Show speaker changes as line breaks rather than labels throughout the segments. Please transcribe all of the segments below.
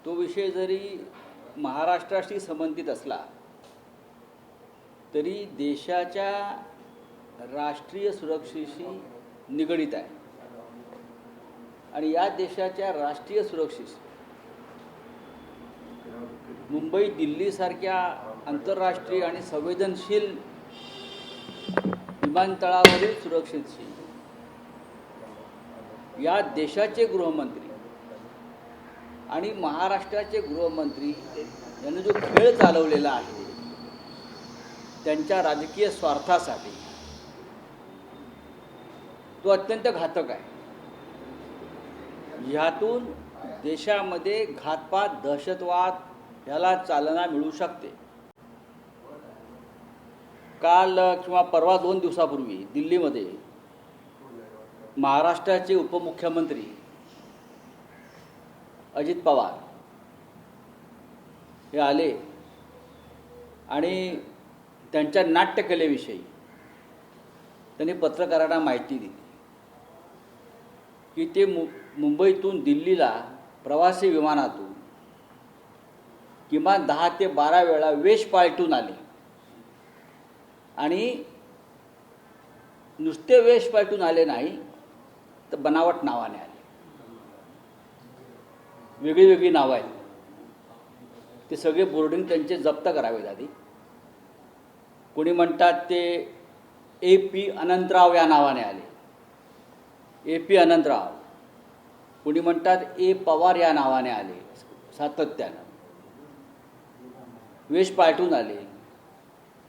तो विषय जरी महाराष्ट्राशी संबंधित असला तरी देशाच्या राष्ट्रीय सुरक्षेशी निगडित आहे आणि या देशाच्या राष्ट्रीय सुरक्षेशी मुंबई दिल्लीसारख्या आंतरराष्ट्रीय आणि संवेदनशील विमानतळावरील सुरक्षेशी या देशाचे गृहमंत्री आणि महाराष्ट्राचे गृहमंत्री यांनी जो खेळ चालवलेला आहे त्यांच्या राजकीय स्वार्थासाठी तो अत्यंत घातक आहे। ह्यातून देशामध्ये घातपात दहशतवाद याला चालना मिळू शकते। काल किंवा परवा 2 दिवसापूर्वी दिल्लीमध्ये महाराष्ट्राचे उपमुख्यमंत्री अजित पवार हे आले आणि त्यांच्या नाट्यकलेविषयी त्यांनी पत्रकारांना माहिती दिली की ते मुंबईतून दिल्लीला प्रवासी विमानातून किमान 10 ते 12 वेळा वेश पालटून आले आणि नुसते वेश पालटून आले नाही तर बनावट नावाने आले। वेगळी वेगळी नावं आहेत, ते सगळे बोर्डिंग त्यांचे जप्त करावे आधी। कोणी म्हणतात ते AP अनंतराव या नावाने आले, AP अनंतराव। कोणी म्हणतात A पवार या नावाने आले। सातत्यानं वेश पालटून आले,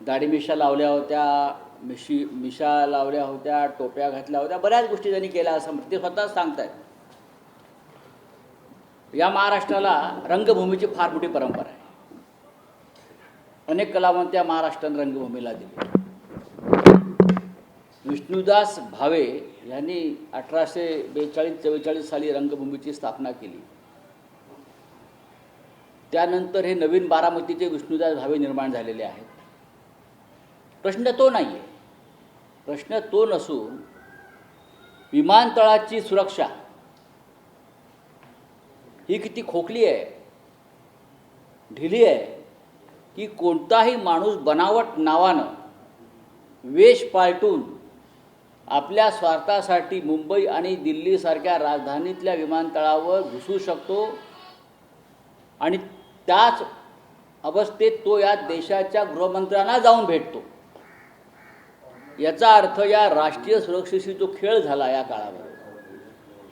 दाढी मिशा लावल्या होत्या, मिशा लावल्या होत्या, टोप्या घातल्या होत्या, बऱ्याच गोष्टी त्यांनी केल्या असं ते स्वतःच सांगतायत। या महाराष्ट्राला रंगभूमीची फार मोठी परंपरा आहे। अनेक कलावंत या महाराष्ट्राने रंगभूमीला दिले। विष्णुदास भावे यांनी 1842-44 साली रंगभूमीची स्थापना केली। त्यानंतर हे नवीन बारामतीचे विष्णुदास भावे निर्माण झालेले आहेत। प्रश्न तो नाही आहे, प्रश्न तो नसून विमानतळाची सुरक्षा ही किती खोकली आहे, ढिली आहे की कोणताही माणूस बनावट नावानं वेश पालटून आपल्या स्वार्थासाठी मुंबई आणि दिल्लीसारख्या राजधानीतल्या विमानतळावर घुसू शकतो आणि त्याच अवस्थेत तो या देशाच्या गृहमंत्र्यांना जाऊन भेटतो। याचा अर्थ या राष्ट्रीय सुरक्षेशी जो खेळ झाला या काळामध्ये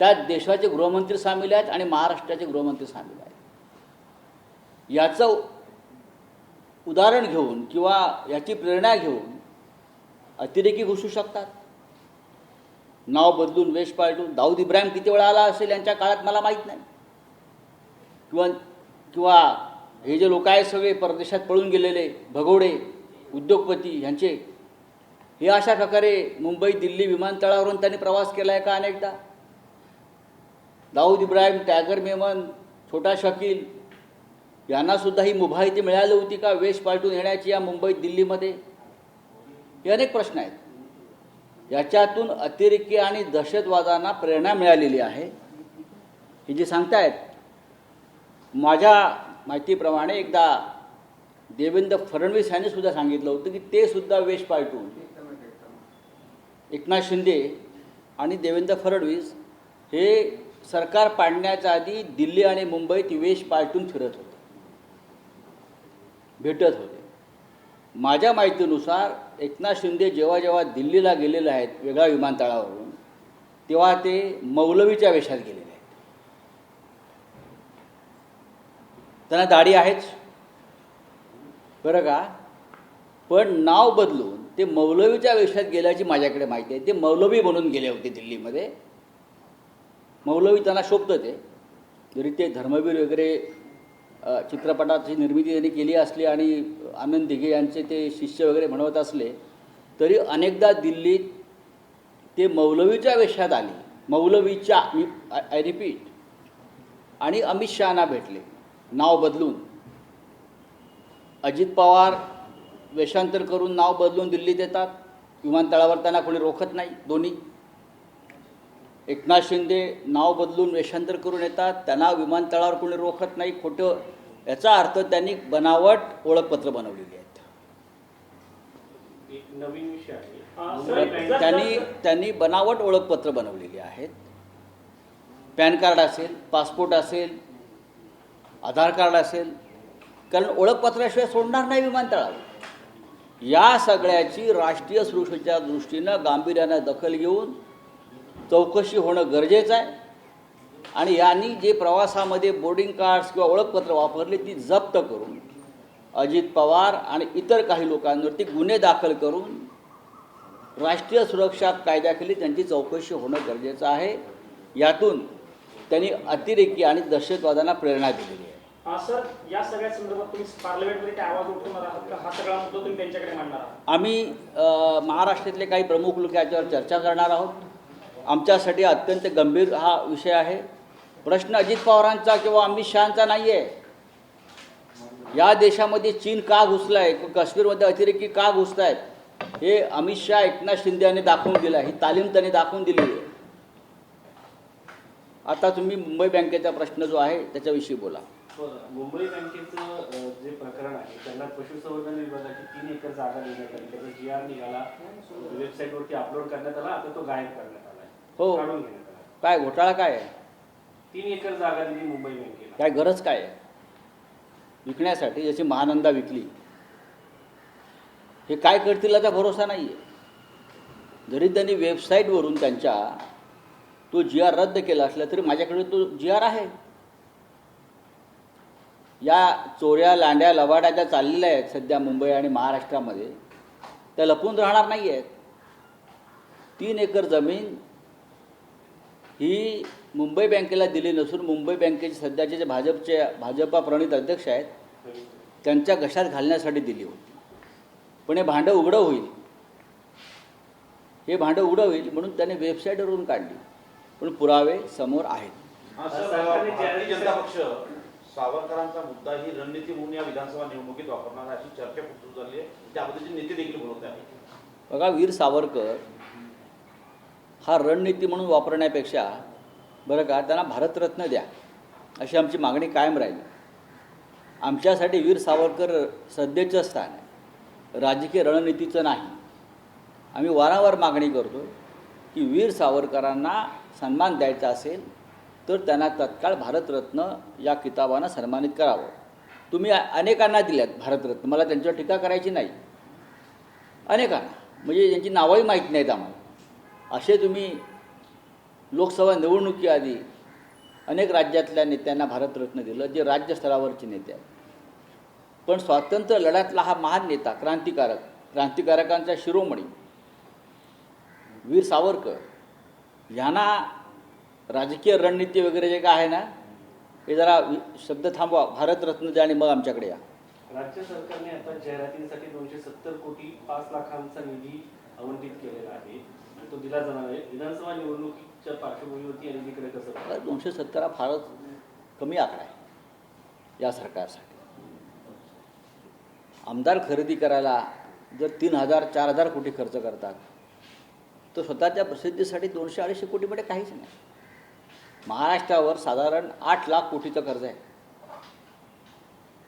त्यात देशाचे गृहमंत्री सामील आहेत आणि महाराष्ट्राचे गृहमंत्री सामील आहेत। याचं उदाहरण घेऊन किंवा याची प्रेरणा घेऊन अतिरेकी घुसू शकतात, नाव बदलून वेश पालटून। दाऊद इब्राहिम किती वेळा आला असेल यांच्या काळात मला माहीत नाही, किंवा हे जे लोक आहेत सगळे परदेशात पळून गेलेले भगोडे उद्योगपती ह्यांचे हे अशा प्रकारे मुंबई दिल्ली विमानतळावरून त्यांनी प्रवास केला आहे का अनेकदा? दाऊद इब्राहिम, टॅगर मेमन, छोटा शकील यांनासुद्धा ही मुभायती मिळाली होती का वेश पालटून येण्याची या मुंबई दिल्लीमध्ये? हे अनेक प्रश्न आहेत। याच्यातून अतिरेकी आणि दहशतवादांना प्रेरणा मिळालेली आहे। हे जे सांगतायत, माझ्या माहितीप्रमाणे एकदा देवेंद्र फडणवीस यांनी सुद्धा सांगितलं होतं की ते सुद्धा वेश पालटून एकनाथ शिंदे आणि देवेंद्र फडणवीस हे सरकार पाडण्याच्या आधी दिल्ली आणि मुंबईत वेश पालटून फिरत होते, भेटत होते। माझ्या माहितीनुसार एकनाथ शिंदे जेव्हा जेव्हा दिल्लीला गेलेले आहेत वेगळ्या विमानतळावरून तेव्हा ते मौलवीच्या वेशात गेलेले आहेत। त्यांना दाढी आहेच बरं का, पण नाव बदलून ते मौलवीच्या वेशात गेल्याची माझ्याकडे माहिती आहे। ते मौलवी बनून गेले होते दिल्लीमध्ये। मौलवी त्यांना शोभतं ते, जरी ते धर्मवीर वगैरे चित्रपटाची निर्मिती त्यांनी केली असली आणि आनंद दिघे यांचे ते शिष्य वगैरे म्हणवत असले तरी अनेकदा दिल्लीत ते मौलवीच्या वेशात आले, मौलवीच्या, आय रिपीट, आणि अमित शहाना भेटले नाव बदलून। अजित पवार वेषांतर करून नाव बदलून दिल्लीत येतात, विमानतळावर त्यांना कोणी रोखत नाही। दोन्ही एकनाथ शिंदे नाव बदलून वेषांतर करून येतात, त्यांना विमानतळावर कोणी रोखत नाही. खोटं, याचा अर्थ त्यांनी बनावट ओळखपत्र बनवलेली आहेत.
एक नवीन विषय आहे.
त्यांनी बनावट ओळखपत्र बनवलेली आहेत. पॅन कार्ड असेल, पासपोर्ट असेल, आधार कार्ड असेल, कारण ओळखपत्राशिवाय सोडणार नाही विमानतळावर. या सगळ्याची राष्ट्रीय सुरक्षेच्या दृष्टीनं गांभीर्यानं दखल घेऊन चौकशी होणं गरजेचं आहे. आणि यांनी जे प्रवासामध्ये बोर्डिंग कार्ड्स किंवा ओळखपत्र वापरले ती जप्त करून अजित पवार आणि इतर काही लोकांवरती गुन्हे दाखल करून राष्ट्रीय सुरक्षा कायद्याखाली त्यांची चौकशी होणं गरजेचं आहे. यातून त्यांनी अतिरेकी आणि दहशतवादांना प्रेरणा दिलेली आहे.
सर, या सगळ्या संदर्भात तुम्ही पार्लमेंटमध्ये काय आवाज उठवणार आहात का? हा सगळा मुद्दा तुम्ही त्यांच्याकडे मांडणार आहात?
आम्ही महाराष्ट्रातले काही प्रमुख लोक याच्यावर चर्चा करणार आहोत. आमच्यासाठी अत्यंत गंभीर हा विषय आहे. प्रश्न अजित पवारांचा किंवा अमित शहांचा नाही आहे. या देशामध्ये चीन का घुसलाय, काश्मीरमध्ये अतिरेकी का घुसत आहेत, हे अमित शहा एकनाथ शिंदे यांनी दाखवून दिलं आहे. ही तालीम त्यांनी दाखवून दिली आहे. आता तुम्ही मुंबई बँकेचा प्रश्न जो आहे त्याच्याविषयी बोला.
मुंबई बँकेचं जे प्रकरण आहे, त्यांना पशुसंवर्धन विभागाची 3 एकर जागा देण्यात आली. त्याचा GR निघाला, वेबसाईटवरती अपलोड करण्यात आला. आता तो गायब करण्यात आला,
हो,
काढून घेण्यात आला.
काय घोटाळा काय आहे?
3 एकर जागा दिली मुंबई बँकेला.
काय गरज काय आहे विकण्यासाठी? जशी महानंदा विकली. हे काय करतील याचा भरोसा नाही आहे. जरी त्यांनी वेबसाईटवरून त्यांच्या तो GR रद्द केला असला तरी माझ्याकडे तो GR आहे. या चोऱ्या, लांड्या, लवाड्या ज्या चाललेल्या आहेत सध्या मुंबई आणि महाराष्ट्रामध्ये, त्या लपून राहणार नाही आहेत. 3 एकर जमीन ही मुंबई बँकेला दिली नसून मुंबई बँकेचे सध्याचे जे भाजपा प्रणित अध्यक्ष आहेत त्यांच्या घशात घालण्यासाठी दिली होती. पण हे भांडं उघडं होईल, म्हणून त्याने वेबसाईटवरून काढली. पण पुरावे समोर आहेत.
भारतीय जनता पक्ष सावरकरांचा मुद्दा ही रणनीती म्हणून या विधानसभा निवडणुकीत वापरणार अशी चर्चा खूप सुरू झाली आहे. त्याबद्दलचे नेते देखील बोलत आहेत.
बघा, वीर सावरकर हा रणनीती म्हणून वापरण्यापेक्षा बरं का त्यांना भारतरत्न द्या अशी आमची मागणी कायम राहिली. आमच्यासाठी वीर सावरकर सध्याचं स्थान आहे, राजकीय रणनीतीचं नाही. आम्ही वारंवार मागणी करतो की वीर सावरकरांना सन्मान द्यायचा असेल तर त्यांना तत्काळ भारतरत्न या किताबानं सन्मानित करावं. तुम्ही अनेकांना दिल्यात भारतरत्न, मला त्यांच्यावर टीका करायची नाही. अनेकांना, म्हणजे ज्यांची नावंही माहीत नाहीत आम्हाला, असे तुम्ही लोकसभा निवडणुकीआधी अनेक राज्यातल्या नेत्यांना भारतरत्न दिलं, जे राज्यस्तरावरचे नेते आहेत. पण स्वातंत्र्य लढ्यातला हा महान नेता, क्रांतिकारकांचा शिरोमणी वीर सावरकर यांना राजकीय रणनीती वगैरे जे काय आहे ना, हे जरा शब्द थांबवा, भारतरत्न द्या आणि मग आमच्याकडे या.
राज्य सरकारने आता जाहिरातींसाठी 270 कोटी 5 लाखांचा निधी आवंटित केलेला आहे आणि तो दिला जाणार आहे. विधानसभा निवडणुकीच्या पार्श्वभूमीवरती या निधीकडे कसं?
270 हा फारच कमी आकडा आहे या सरकारसाठी. आमदार खरेदी करायला जर 3,000-4,000 कोटी खर्च करतात तर स्वतःच्या प्रसिद्धीसाठी 200-250 कोटीमध्ये काहीच नाही. महाराष्ट्रावर साधारण 8 लाख कोटीचं कर्ज आहे.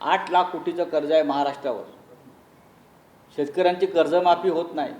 8 लाख कोटीचं कर्ज आहे महाराष्ट्रावर. शेतकऱ्यांची कर्जमाफी होत नाही.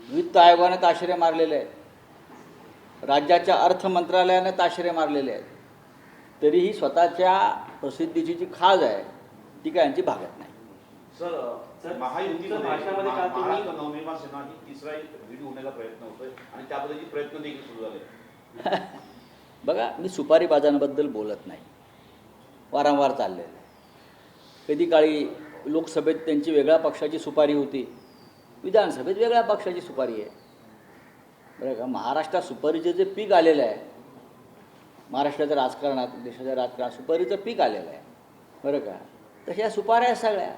वित्त आयोगाने ताशेरे मारलेले आहेत, राज्याच्या अर्थ मंत्रालयाने ताशेरे मारलेले आहेत. तरीही स्वतःच्या प्रसिद्धीची जी खाज आहे ती काय यांची भागत नाही.
सर, महायुतीमध्ये महाराष्ट्र नवनिर्माण सेना ही तिसरा व्हिडिओ होण्याचा प्रयत्न होतोय आणि त्याबद्दलचे प्रयत्न देखील सुरू झाले.
बघा, मी सुपारीबाजांबद्दल बोलत नाही, वारंवार चाललेलं आहे. कधी काळी लोकसभेत त्यांची वेगळ्या पक्षाची सुपारी होती, विधानसभेत वेगळ्या पक्षाची सुपारी आहे. बरं का, महाराष्ट्रात सुपारीचं जे पीक आलेलं आहे, महाराष्ट्राच्या राजकारणात, देशाच्या राजकारणात सुपारीचं पीक आलेलं आहे. बरं का, तशा सुपाऱ्या सगळ्या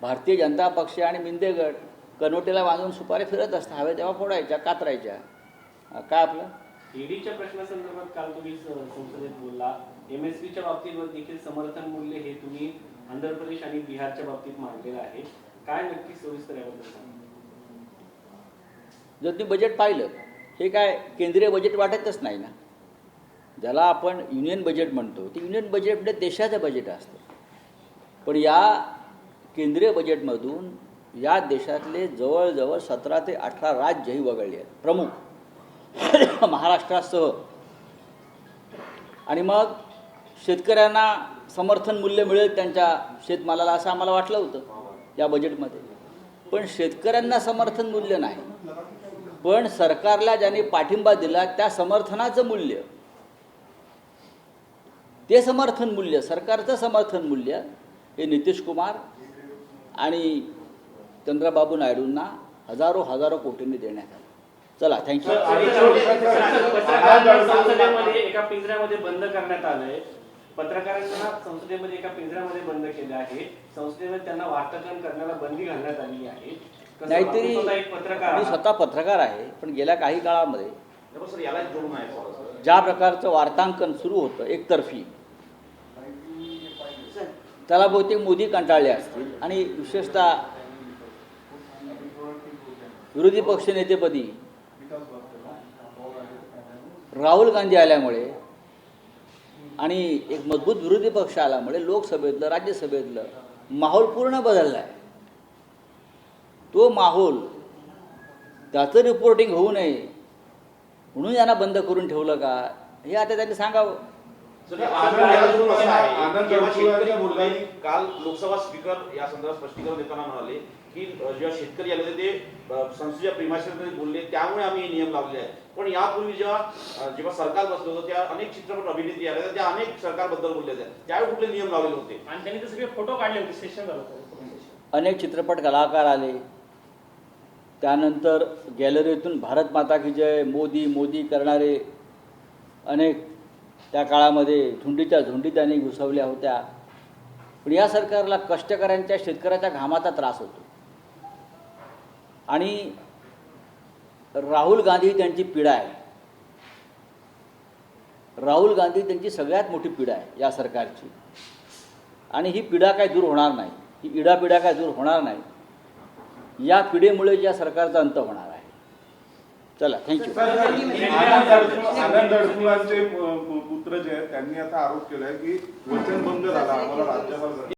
भारतीय जनता पक्ष आणि मिंदेगड कनोटेला बांधून सुपाऱ्या फिरत असतात. हवे तेव्हा फोडायच्या, कातरायच्या. काय आपलं
ईडीच्या प्रश्नासंदर्भात काल तुम्ही संसदेत बोलला. MSPच्या बाबतीत देखील समर्थन मूल्य हे तुम्ही आंध्र प्रदेश आणि बिहारच्या बाबतीत मांडलेलं आहे. काय नक्की सविस्तर याबद्दल सांगा.
जर तुम्ही बजेट पाहिलं हे काय केंद्रीय बजेट वाटतच नाही ना. ज्याला आपण युनियन बजेट म्हणतो ते युनियन बजेट म्हणजे देशाचं बजेट असतं. पण या केंद्रीय बजेटमधून या देशातले जवळजवळ 17 ते 18 राज्यही वगळले आहेत, प्रमुख महाराष्ट्रासह. आणि मग शेतकऱ्यांना समर्थन मूल्य मिळेल त्यांच्या शेतमालाला असं आम्हाला वाटलं होतं या बजेटमध्ये. पण शेतकऱ्यांना समर्थन मूल्य नाही, पण सरकारला ज्यांनी पाठिंबा दिला त्या समर्थनाचं मूल्य, ते समर्थन मूल्य, सरकारचं समर्थन मूल्य हे नितीश कुमार आणि चंद्रबाबू नायडूंना हजारो कोटींनी देण्यात आलं. चला, थँक्यू.
पत्रकारांना संसदेमध्ये एका पिंजऱ्यामध्ये बंद करण्यात आलंय. पत्रकारांना संसदेमध्ये एका पिंजऱ्यामध्ये बंद केलं आहे. संसदेमध्ये त्यांना वार्तांकन करण्याला बंदी घालण्यात आली आहे.
नाहीतरी
एक पत्रकार,
मी स्वतः पत्रकार आहे, पण गेल्या काही काळामध्ये
सर याला जोडून आहे सर.
ज्या प्रकारचं वार्तांकन सुरू होतं एकतर्फी, त्याला बहुतेक मोदी कंटाळले असतील. आणि विशेषतः विरोधी पक्षनेतेपदी राहुल गांधी आल्यामुळे आणि एक मजबूत विरोधी पक्ष आल्यामुळे लोकसभेतलं राज्यसभेतलं माहोल पूर्ण बदलला आहे. तो माहोल, त्याचं रिपोर्टिंग होऊ नये म्हणून यांना बंद करून ठेवलं का, हे आता त्यांनी सांगावं.
सर, याला जोडून असं आहे की जेव्हा शेतकरी बोलले, काल लोकसभा स्पीकर या संदर्भात स्पष्टीकरण देताना म्हणाले की जेव्हा शेतकरी आले होते ते संसदेच्या प्रिमायसेसमध्ये बोलले, त्यामुळे आम्ही हे नियम लावले आहेत. पण यापूर्वी जेव्हा सरकार बसलं होतं त्या अनेक चित्रपट अभिनेत्री आल्या, त्या अनेक सरकारबद्दल बोलल्या होत्या, त्यावेळी कुठले नियम लावलेले होते
आणि त्यांनी ते सगळे फोटो काढले होते. सेशन झालं होतं.
अनेक चित्रपट कलाकार आले. त्यानंतर गॅलरीतून भारत माता की जय, मोदी मोदी करणारे अनेक त्या काळामध्ये झुंडीच्या झुंडी त्यांनी घुसवल्या होत्या. पण या सरकारला कष्टकऱ्यांच्या, शेतकऱ्याच्या घामाचा त्रास होतो. आणि राहुल गांधी त्यांची पीडा आहे. राहुल गांधी त्यांची सगळ्यात मोठी पीडा आहे या सरकारची. आणि ही पीडा काय दूर होणार नाही, ही इडापिडा काय दूर होणार नाही. या पिढीमुळे या सरकारचा अंत होणार आहे. चला, थँक्यू.
आनंद अडसुळांचे पुत्र जे आहेत त्यांनी आता आरोप केलाय की वचनभंग झाला, आम्हाला राज्यपाल